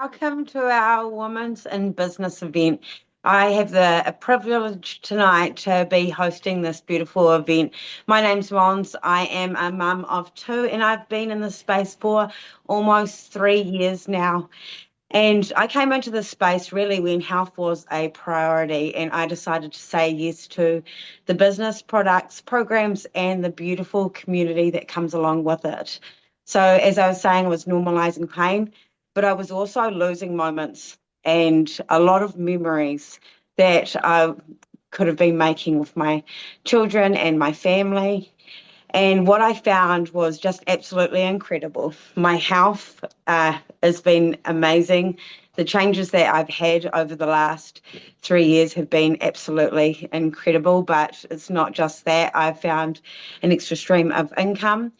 Welcome to our Women's in Business event. I have the a privilege tonight to be hosting this beautiful event. My name's Mons. I am a mum of two, and I've been in this space for almost 3 years now. And I came into this space really when health was a priority, and I decided to say yes to the business, products, programs, and the beautiful community that comes along with it. So, as I was saying, I was normalizing pain, but I was also losing moments and a lot of memories that I could have been making with my children and my family. And what I found was just absolutely incredible. My health has been amazing. The changes that I've had over the last 3 years have been absolutely incredible, but it's not just that. I've found an extra stream of income,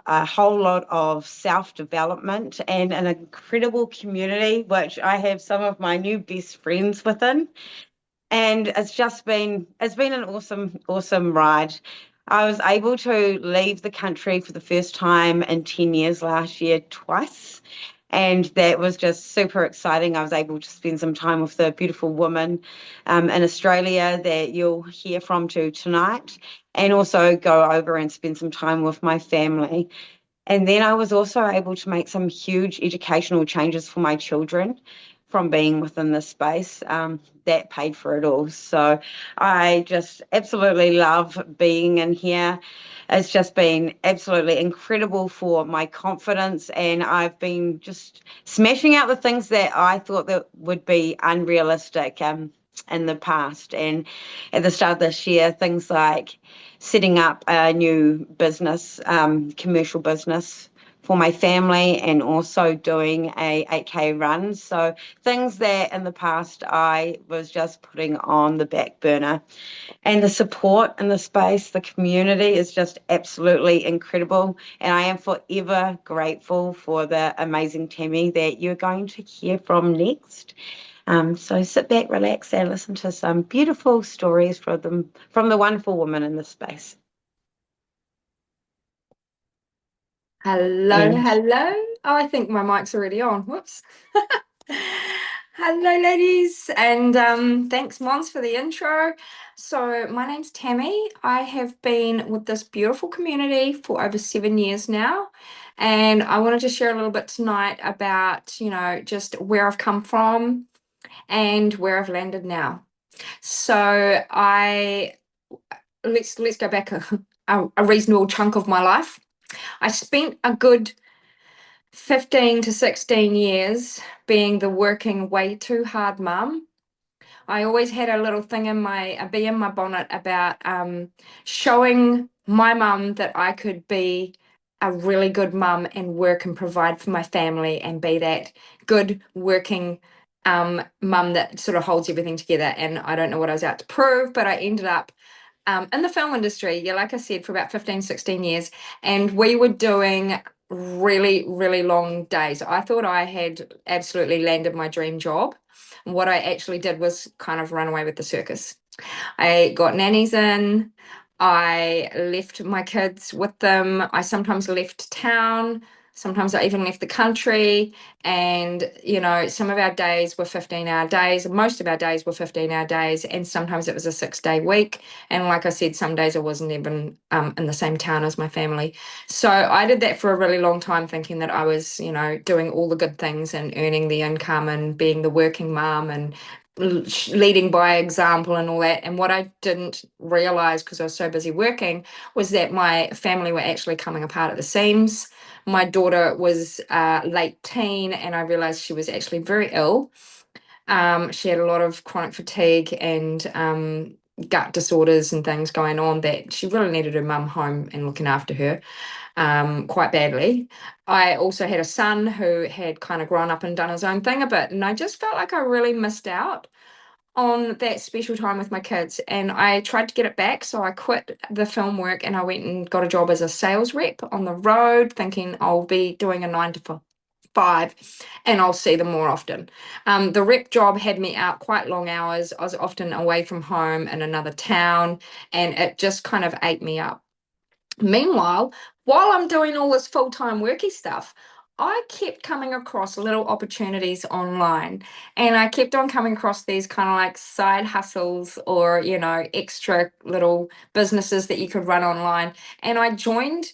a whole lot of self-development, and an incredible community, which I have some of my new best friends within. And it's been an awesome ride. I was able to leave the country for the first time in 10 years last year twice, and that was just super exciting. I was able to spend some time with the beautiful woman in Australia that you'll hear from tonight, and also go over and spend some time with my family. And then I was also able to make some huge educational changes for my children from being within this space. That paid for it all. So I just absolutely love being in here. It's just been absolutely incredible for my confidence, and I've been just smashing out the things that I thought that would be unrealistic in the past. And at the start of this year, things like setting up a new business, commercial business for my family, and also doing a 8K run. So things that in the past I was just putting on the back burner. And the support in the space, the community is just absolutely incredible. And I am forever grateful for the amazing Tammy that you're going to hear from next. So sit back, relax, and listen to some beautiful stories from the wonderful women in this space. Hello, And hello. Oh, I think my mic's already on. Whoops. Hello, ladies, and thanks, Mons, for the intro. So, my name's Tammy. I have been with this beautiful community for over 7 years now, and I wanted to share a little bit tonight about, just where I've come from and where I've landed now. So, I let's go back a reasonable chunk of my life. I spent a good 15 to 16 years being the working way too hard mum. I always had a little thing a bee in my bonnet about showing my mum that I could be a really good mum and work and provide for my family and be that good working mum that sort of holds everything together. And I don't know what I was out to prove, but I ended up in the film industry, yeah, like I said, for about 15, 16 years. And we were doing really, really long days. I thought I had absolutely landed my dream job. What I actually did was kind of run away with the circus. I got nannies in. I left my kids with them. I sometimes left town. Sometimes I even left the country. And, some of our days were 15-hour days. Most of our days were 15-hour days. And sometimes it was a 6-day week. And like I said, some days I wasn't even in the same town as my family. So I did that for a really long time, thinking that I was, doing all the good things and earning the income and being the working mom and leading by example and all that. And what I didn't realize, because I was so busy working, was that my family were actually coming apart at the seams. My daughter was late teen, and I realized she was actually very ill. She had a lot of chronic fatigue and gut disorders and things going on, that she really needed her mum home and looking after her quite badly. I also had a son who had kind of grown up and done his own thing a bit, and I just felt like I really missed out on that special time with my kids. And I tried to get it back, so I quit the film work and I went and got a job as a sales rep on the road, thinking I'll be doing a 9 to 5 and I'll see them more often. The rep job had me out quite long hours. I was often away from home in another town, and it just kind of ate me up. Meanwhile, while I'm doing all this full-time worky stuff, I kept coming across little opportunities online, and I kept on coming across these kind of like side hustles or, extra little businesses that you could run online. And I joined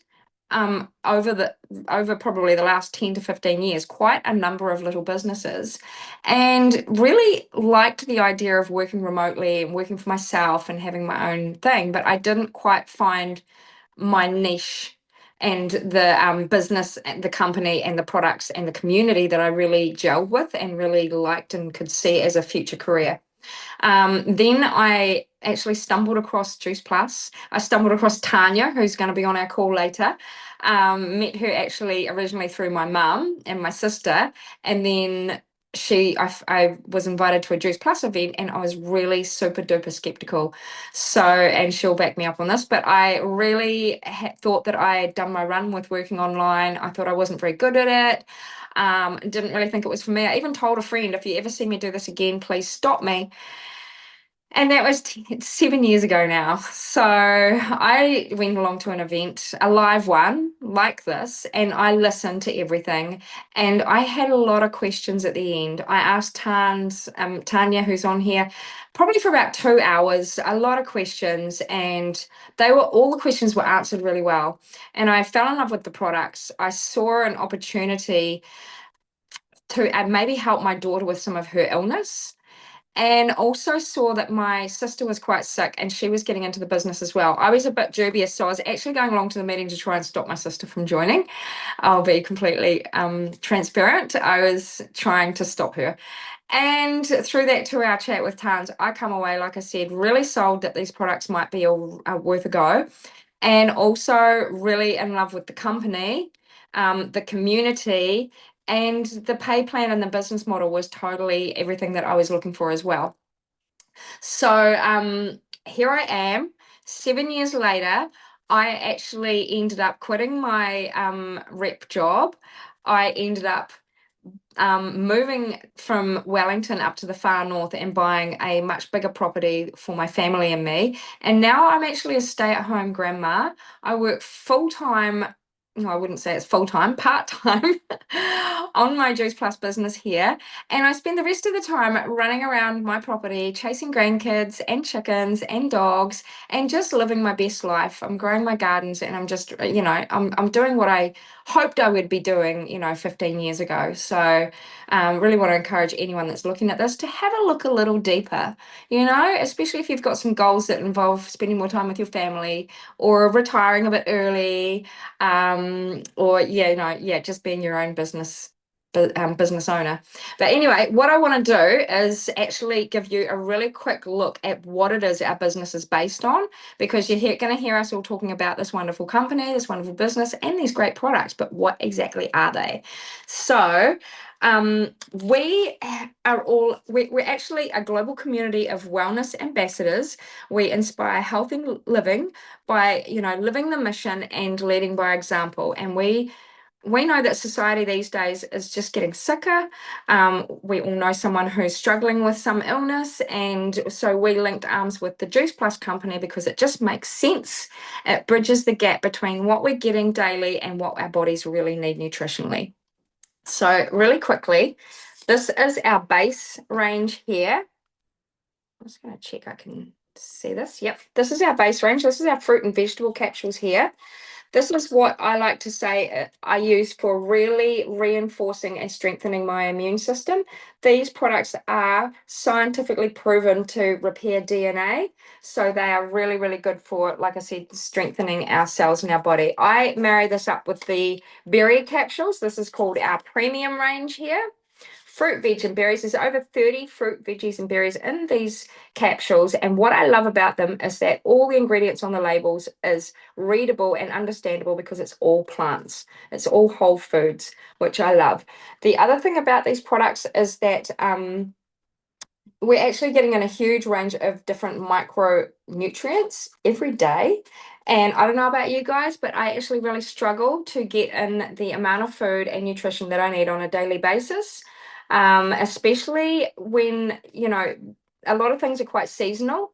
over probably the last 10 to 15 years quite a number of little businesses, and really liked the idea of working remotely and working for myself and having my own thing, but I didn't quite find my niche and the business and the company and the products and the community that I really gelled with and really liked and could see as a future career. Then I actually stumbled across Juice Plus. I stumbled across Tanya, who's going to be on our call later. Met her actually originally through my mum and my sister, and then I was invited to a Juice Plus event, and I was really super duper skeptical. So, and she'll back me up on this, but I really thought that I had done my run with working online. I thought I wasn't very good at it. Didn't really think it was for me. I even told a friend, if you ever see me do this again, please stop me. And that was 7 years ago now. So I went along to an event, a live one like this, and I listened to everything. And I had a lot of questions at the end. I asked Tanya, who's on here, probably for about 2 hours, a lot of questions, and all the questions were answered really well. And I fell in love with the products. I saw an opportunity to maybe help my daughter with some of her illness, and also saw that my sister was quite sick and she was getting into the business as well. I was a bit dubious, so I was actually going along to the meeting to try and stop my sister from joining. I'll be completely transparent. I was trying to stop her. And through that 2 hour chat with Tans, I come away, like I said, really sold that these products might be worth a go, and also really in love with the company, the community, and the pay plan and the business model was totally everything that I was looking for as well. So here I am, 7 years later. I actually ended up quitting my rep job. I ended up moving from Wellington up to the far north and buying a much bigger property for my family and me. And now I'm actually a stay-at-home grandma. I work full-time. No, I wouldn't say it's full-time, part-time on my Juice Plus business here. And I spend the rest of the time running around my property, chasing grandkids and chickens and dogs and just living my best life. I'm growing my gardens and I'm just, I'm doing what I hoped I would be doing, 15 years ago. So really want to encourage anyone that's looking at this to have a look a little deeper, especially if you've got some goals that involve spending more time with your family or retiring a bit early, or just being your own business owner. But anyway, what I want to do is actually give you a really quick look at what it is our business is based on, because you're going to hear us all talking about this wonderful company, this wonderful business, and these great products, but what exactly are they? So we're actually a global community of wellness ambassadors. We inspire healthy living by, living the mission and leading by example. And we know that society these days is just getting sicker. We all know someone who's struggling with some illness, and so we linked arms with the Juice Plus company because it just makes sense. It bridges the gap between what we're getting daily and what our bodies really need nutritionally. So really quickly, this is our base range here. I'm just going to check I can see this. Yep, this is our base range. This is our fruit and vegetable capsules here. This is what I like to say I use for really reinforcing and strengthening my immune system. These products are scientifically proven to repair DNA. So they are really, really good for, like I said, strengthening our cells in our body. I marry this up with the berry capsules. This is called our premium range here. Fruit, veg, and berries. There's over 30 fruit, veggies, and berries in these capsules. And what I love about them is that all the ingredients on the labels is readable and understandable because it's all plants. It's all whole foods, which I love. The other thing about these products is that we're actually getting in a huge range of different micronutrients every day. And I don't know about you guys, but I actually really struggle to get in the amount of food and nutrition that I need on a daily basis, especially when, a lot of things are quite seasonal.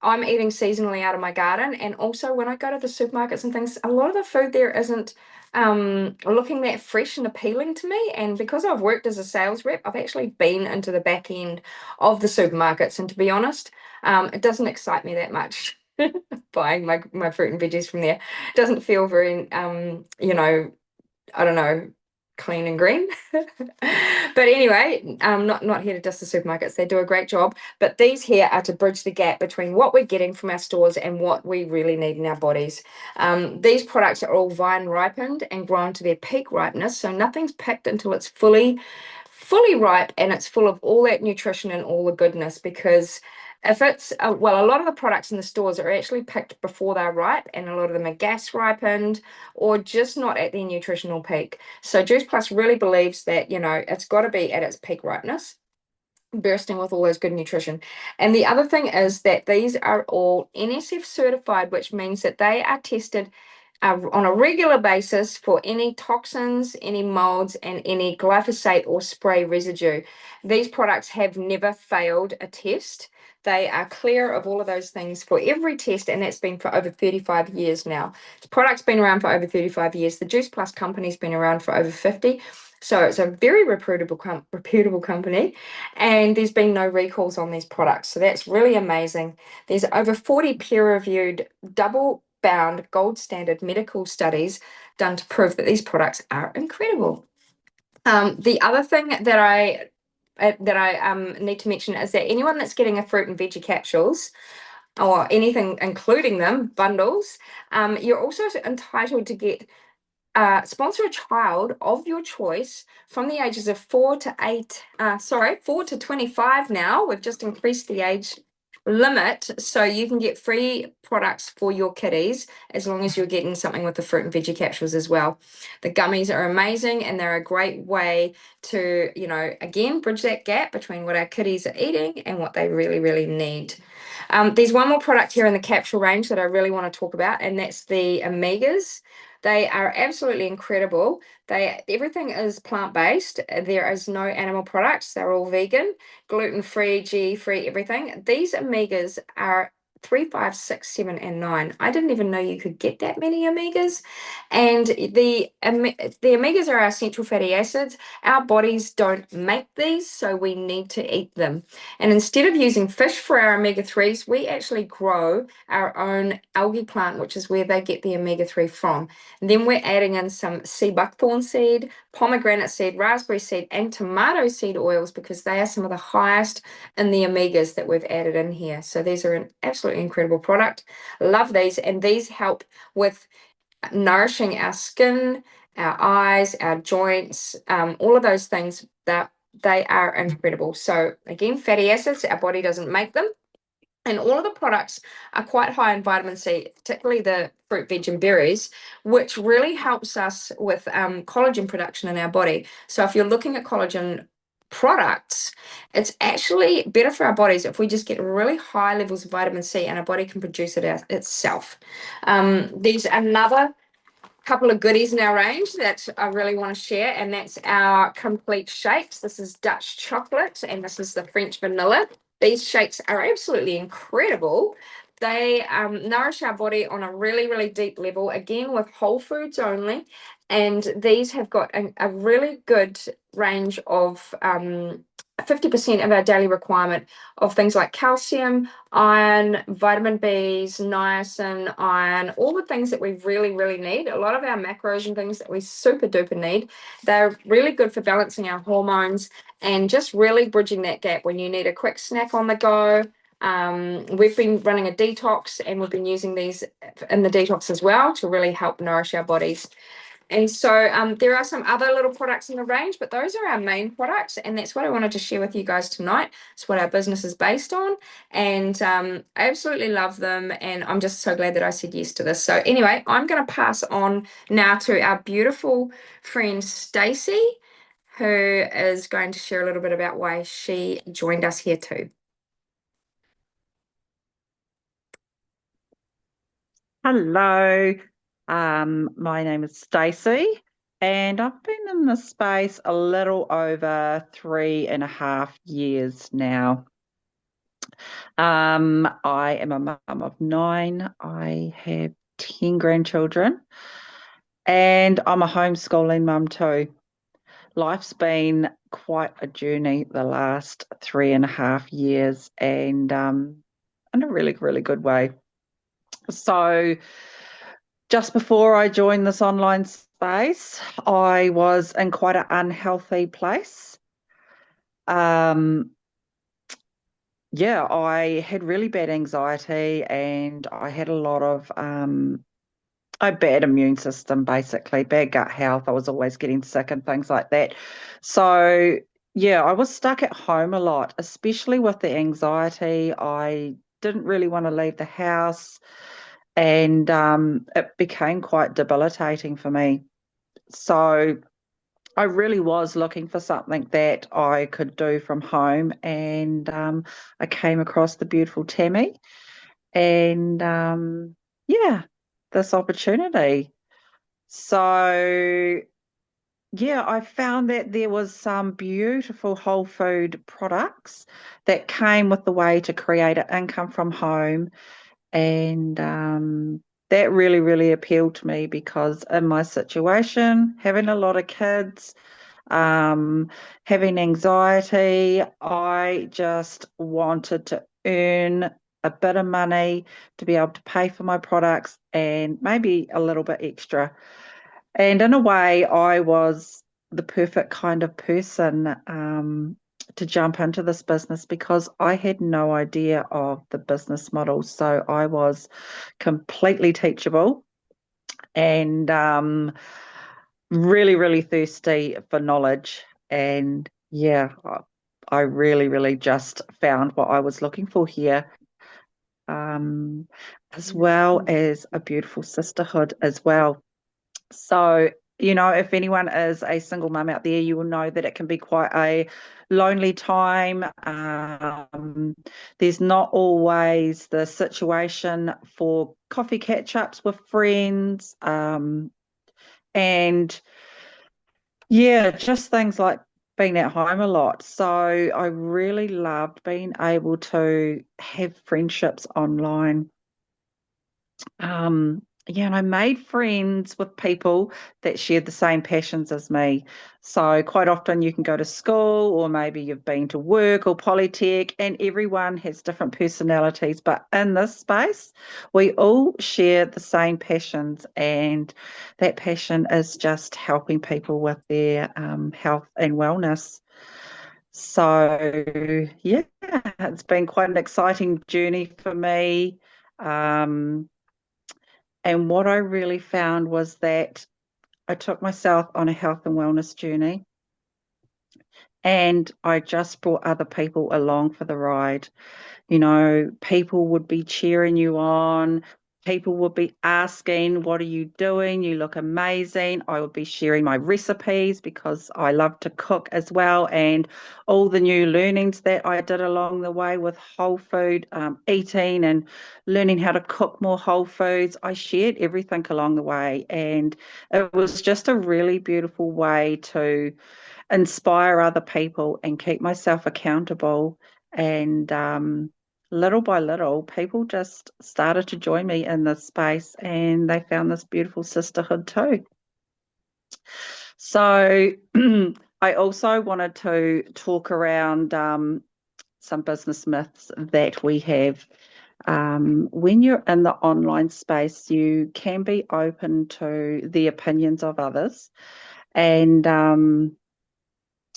I'm eating seasonally out of my garden. And also when I go to the supermarkets and things, a lot of the food there isn't looking that fresh and appealing to me. And because I've worked as a sales rep, I've actually been into the back end of the supermarkets. And to be honest, it doesn't excite me that much. Buying my fruit and veggies from there. It doesn't feel very I don't know, clean and green. But anyway, not here to diss the supermarkets. They do a great job. But these here are to bridge the gap between what we're getting from our stores and what we really need in our bodies. These products are all vine ripened and grown to their peak ripeness, so nothing's picked until it's fully ripe and it's full of all that nutrition and all the goodness. Because if it's well, a lot of the products in the stores are actually picked before they're ripe, and a lot of them are gas ripened or just not at their nutritional peak. So Juice Plus really believes that, it's got to be at its peak ripeness, bursting with all those good nutrition. And the other thing is that these are all NSF certified, which means that they are tested on a regular basis for any toxins, any molds, and any glyphosate or spray residue. These products have never failed a test. They are clear of all of those things for every test, and that's been for over 35 years now. The product's been around for over 35 years. The Juice Plus company's been around for over 50. So it's a very reputable company, and there's been no recalls on these products. So that's really amazing. There's over 40 peer-reviewed, double-bound, gold standard medical studies done to prove that these products are incredible. The other thing that I need to mention is that anyone that's getting a fruit and veggie capsules or anything including them, bundles, you're also entitled to get sponsor a child of your choice from the ages of 4 to 25 now. We've just increased the age limit, so you can get free products for your kiddies as long as you're getting something with the fruit and veggie capsules as well. The gummies are amazing, and they're a great way to, again, bridge that gap between what our kiddies are eating and what they really, really need. There's one more product here in the capsule range that I really want to talk about, and that's the omegas. They are absolutely incredible. Everything is plant-based. There is no animal products. They're all vegan, gluten-free, GE-free, everything. These omegas are 3, 5, 6, 7, and 9. I didn't even know you could get that many omegas. And the omegas are our essential fatty acids. Our bodies don't make these, so we need to eat them. And instead of using fish for our omega-3s, we actually grow our own algae plant, which is where they get the omega-3 from. And then we're adding in some sea buckthorn seed, pomegranate seed, raspberry seed, and tomato seed oils because they are some of the highest in the omegas that we've added in here. So these are an absolutely incredible product. Love these, and these help with nourishing our skin, our eyes, our joints, all of those things that they are incredible. So again, fatty acids, our body doesn't make them. And all of the products are quite high in vitamin C, particularly the fruit, veg, and berries, which really helps us with collagen production in our body. So if you're looking at collagen products, it's actually better for our bodies if we just get really high levels of vitamin C and our body can produce it itself. There's another couple of goodies in our range that I really want to share, and that's our complete shakes. This is Dutch chocolate, and this is the French vanilla. These shakes are absolutely incredible. They nourish our body on a really, really deep level, again with whole foods only. And these have got a really good range of 50% of our daily requirement of things like calcium, iron, vitamin Bs, niacin, iron, all the things that we really, really need. A lot of our macros and things that we super duper need. They're really good for balancing our hormones and just really bridging that gap when you need a quick snack on the go. We've been running a detox, and we've been using these in the detox as well to really help nourish our bodies. And so there are some other little products in the range, but those are our main products. And that's what I wanted to share with you guys tonight. It's what our business is based on. And I absolutely love them. And I'm just so glad that I said yes to this. So anyway, I'm going to pass on now to our beautiful friend, Stacey, who is going to share a little bit about why she joined us here too. Hello, my name is Stacey, and I've been in this space a little over 3.5 years now. I am a mum of 9. I have 10 grandchildren, and I'm a homeschooling mum too. Life's been quite a journey the last 3.5 years, and in a really, really good way. So, just before I joined this online space, I was in quite an unhealthy place. Um, yeah, I had really bad anxiety, and I had a lot of a bad immune system, basically, bad gut health. I was always getting sick and things like that. So, yeah, I was stuck at home a lot, especially with the anxiety. I didn't really want to leave the house, and it became quite debilitating for me. So, I really was looking for something that I could do from home, and I came across the beautiful Tammy, and yeah, this opportunity. So, yeah, I found that there was some beautiful whole food products that came with the way to create an income from home. And that really, really appealed to me because in my situation, having a lot of kids, um, having anxiety, I just wanted to earn a bit of money to be able to pay for my products and maybe a little bit extra. And in a way, I was the perfect kind of person to jump into this business because I had no idea of the business model. So I was completely teachable and really, really thirsty for knowledge. And yeah, I really, really just found what I was looking for here, as well as a beautiful sisterhood as well. So, if anyone is a single mum out there, you will know that it can be quite a lonely time. There's not always the situation for coffee catch-ups with friends. And yeah, just things like being at home a lot. So I really loved being able to have friendships online. Yeah, and I made friends with people that shared the same passions as me. So quite often you can go to school, or maybe you've been to work or polytech, and everyone has different personalities. But in this space, we all share the same passions, and that passion is just helping people with their health and wellness. So yeah, it's been quite an exciting journey for me. Um, and what I really found was that I took myself on a health and wellness journey, and I just brought other people along for the ride. People would be cheering you on. People would be asking, "What are you doing? You look amazing." I would be sharing my recipes because I love to cook as well, and all the new learnings that I did along the way with whole food eating and learning how to cook more whole foods. I shared everything along the way, and it was just a really beautiful way to inspire other people and keep myself accountable. And little by little, people just started to join me in this space, and they found this beautiful sisterhood too. So I also wanted to talk around some business myths that we have. When you're in the online space, you can be open to the opinions of others. And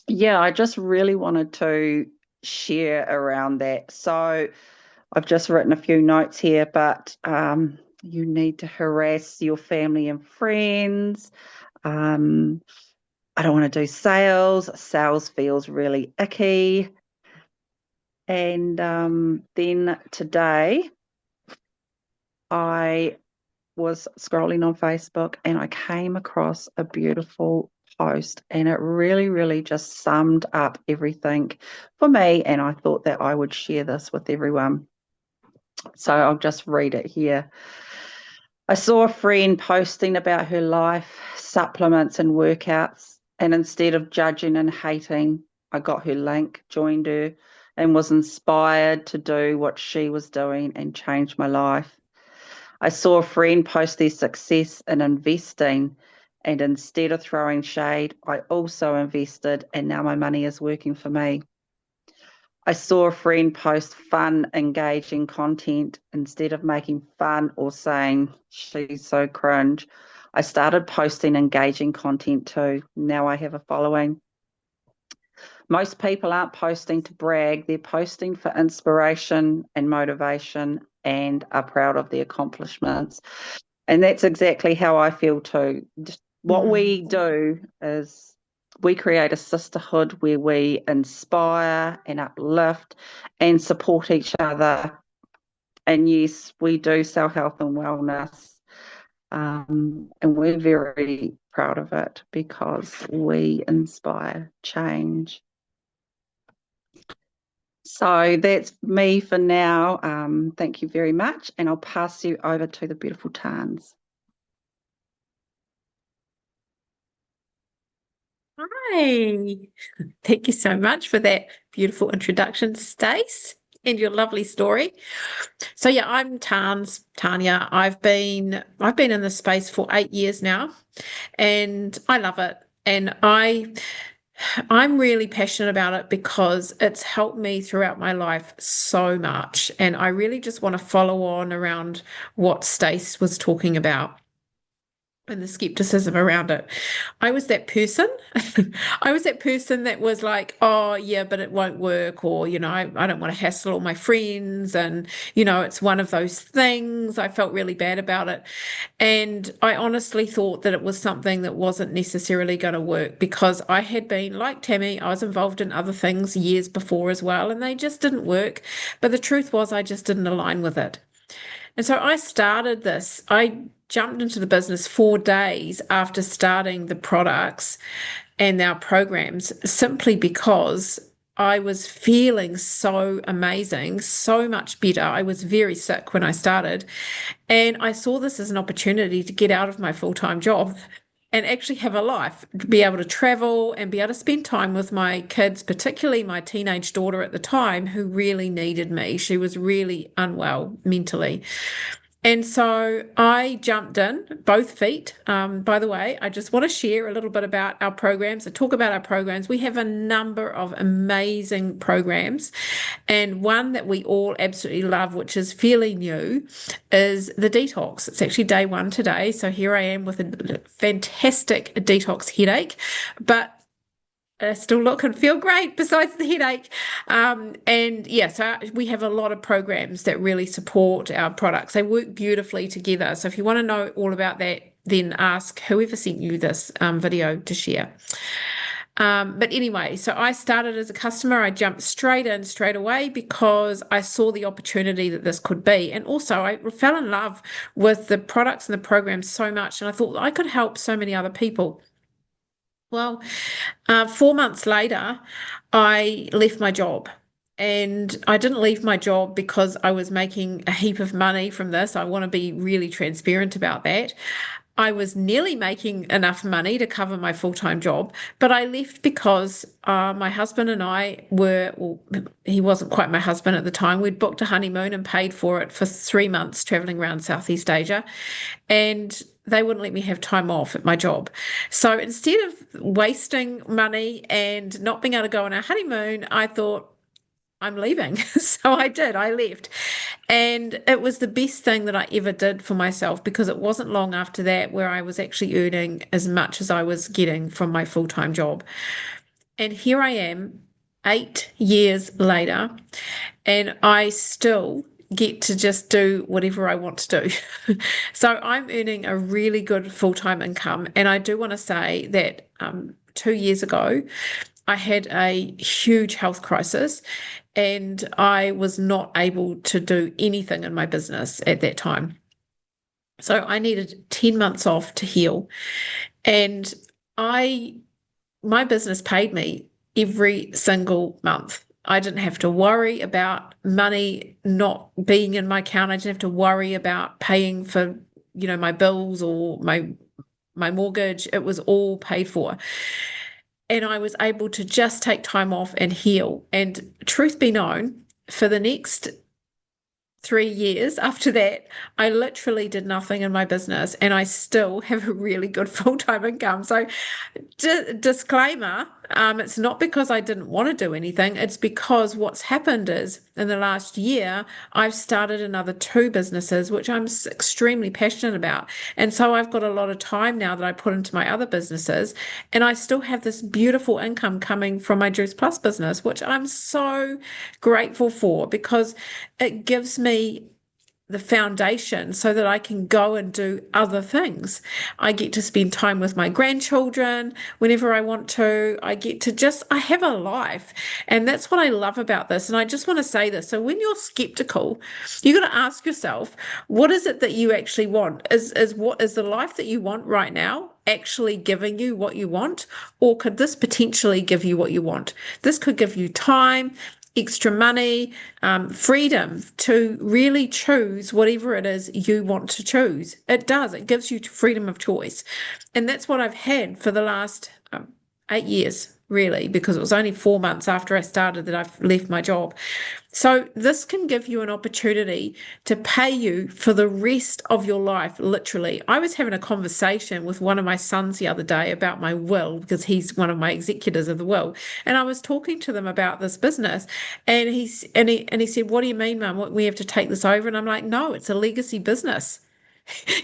yeah, I just really wanted to share around that. So I've just written a few notes here, but you need to harass your family and friends. Um, I don't want to do sales. Sales feels really icky. And then today I was scrolling on Facebook, and I came across a beautiful post, and it really, really just summed up everything for me. And I thought that I would share this with everyone. So I'll just read it here. I saw a friend posting about her life, supplements, and workouts. And instead of judging and hating, I got her link, joined her, and was inspired to do what she was doing and change my life. I saw a friend post their success in investing, and instead of throwing shade, I also invested, and now my money is working for me. I saw a friend post fun, engaging content. Instead of making fun or saying, she's so cringe, I started posting engaging content too. Now I have a following. Most people aren't posting to brag, they're posting for inspiration and motivation and are proud of their accomplishments. And that's exactly how I feel too. Just what we do is we create a sisterhood where we inspire and uplift and support each other. And yes, we do sell health and wellness. And we're very proud of it because we inspire change. So that's me for now. Thank you very much. And I'll pass you over to the beautiful Tans. Hi, thank you so much for that beautiful introduction, Stace, and your lovely story. So yeah, I'm Tanya. I've been in this space for 8 years now, and I love it. And I'm really passionate about it because it's helped me throughout my life so much. And I really just want to follow on around what Stace was talking about and the skepticism around it. I was that person. I was that person that was like, oh, yeah, but it won't work. Or, I don't want to hassle all my friends. And, it's one of those things. I felt really bad about it. And I honestly thought that it was something that wasn't necessarily going to work because I had been, like Tammy, I was involved in other things years before as well, and they just didn't work. But the truth was, I just didn't align with it. And so I started this. I jumped into the business 4 days after starting the products and our programs simply because I was feeling so amazing, so much better. I was very sick when I started, and I saw this as an opportunity to get out of my full-time job and actually have a life, to be able to travel and be able to spend time with my kids, particularly my teenage daughter at the time, who really needed me. She was really unwell mentally. And so I jumped in both feet. By the way, I just want to share a little bit about our programs and talk about our programs. We have a number of amazing programs, and one that we all absolutely love, which is fairly new, is the detox. It's actually day 1 today. So here I am with a fantastic detox headache, but I still look and feel great besides the headache. And yeah, so we have a lot of programs that really support our products. They work beautifully together. So if you want to know all about that, then ask whoever sent you this video to share. But anyway, so I started as a customer. I jumped straight in straight away because I saw the opportunity that this could be. And also I fell in love with the products and the programs so much. And I thought I could help so many other people. Well, 4 months later, I left my job. And I didn't leave my job because I was making a heap of money from this. I want to be really transparent about that. I was nearly making enough money to cover my full-time job, but I left because my husband and I well, he wasn't quite my husband at the time. We'd booked a honeymoon and paid for it for 3 months traveling around Southeast Asia, and they wouldn't let me have time off at my job. So instead of wasting money and not being able to go on our honeymoon, I thought, I'm leaving. So I did. I left. And it was the best thing that I ever did for myself because it wasn't long after that where I was actually earning as much as I was getting from my full-time job. And here I am 8 years later, and I still get to just do whatever I want to do. So I'm earning a really good full-time income. And I do want to say that 2 years ago, I had a huge health crisis and I was not able to do anything in my business at that time. So I needed 10 months off to heal. And my business paid me every single month. I didn't have to worry about money not being in my account. I didn't have to worry about paying for, my bills or my mortgage. It was all paid for. and I was able to just take time off and heal. And truth be known, for the next 3 years after that, I literally did nothing in my business and I still have a really good full-time income. So, disclaimer, it's not because I didn't want to do anything. It's because what's happened is in the last year, I've started another 2 businesses, which I'm extremely passionate about. And so I've got a lot of time now that I put into my other businesses. And I still have this beautiful income coming from my Juice Plus business, which I'm so grateful for because it gives me the foundation so that I can go and do other things. I get to spend time with my grandchildren whenever I want to. I have a life. And that's what I love about this. And I just want to say this. So when you're skeptical, you got to ask yourself, what is it that you actually want? What is the life that you want right now actually giving you what you want? Or could this potentially give you what you want? This could give you time, extra money, freedom to really choose whatever it is you want to choose. It does. It gives you freedom of choice. And that's what I've had for the last 8 years, really, because it was only 4 months after I started that I've left my job. So this can give you an opportunity to pay you for the rest of your life, literally. I was having a conversation with one of my sons the other day about my will, because he's one of my executors of the will. And I was talking to them about this business, and he said, "What do you mean, Mum? We have to take this over?" And I'm like, "No, it's a legacy business.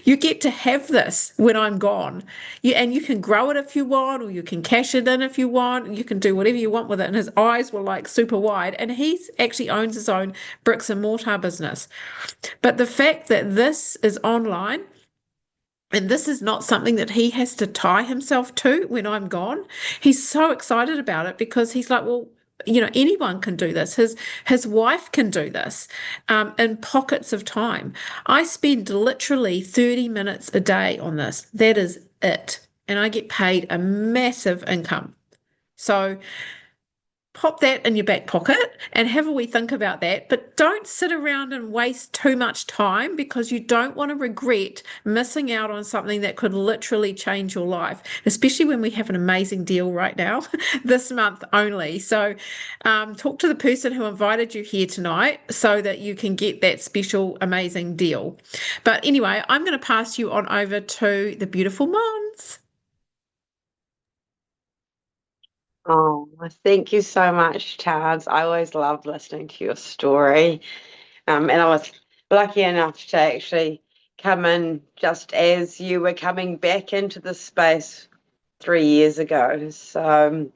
You get to have this when I'm gone. And you can grow it if you want, or you can cash it in if you want. You can do whatever you want with it." And his eyes were like super wide. And he actually owns his own bricks and mortar business. But the fact that this is online, and this is not something that he has to tie himself to when I'm gone, he's so excited about it because he's like, well, anyone can do this. His wife can do this in pockets of time. I spend literally 30 minutes a day on this. That is it. And I get paid a massive income. So pop that in your back pocket and have a wee think about that. But don't sit around and waste too much time, because you don't want to regret missing out on something that could literally change your life, especially when we have an amazing deal right now, this month only. So talk to the person who invited you here tonight so that you can get that special, amazing deal. But anyway, I'm going to pass you on over to the beautiful Mons. Oh, thank you so much, Taz. I always love listening to your story. And I was lucky enough to actually come in just as you were coming back into the space 3 years ago. So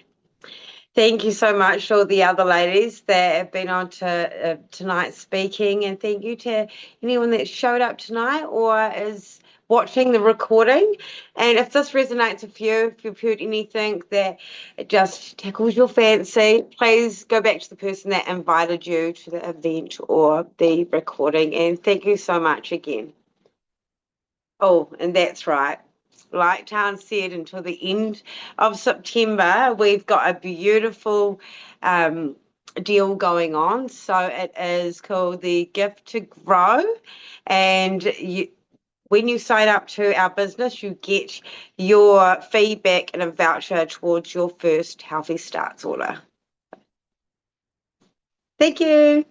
thank you so much to all the other ladies that have been on to tonight speaking, and thank you to anyone that showed up tonight or is watching the recording. And if this resonates with you, if you've heard anything that it just tickles your fancy, please go back to the person that invited you to the event or the recording. And thank you so much again. Oh, and that's right. Like Tan said, until the end of September, we've got a beautiful deal going on. So it is called the Gift to Grow. And when you sign up to our business, you get your feedback and a voucher towards your first Healthy Starts order. Thank you.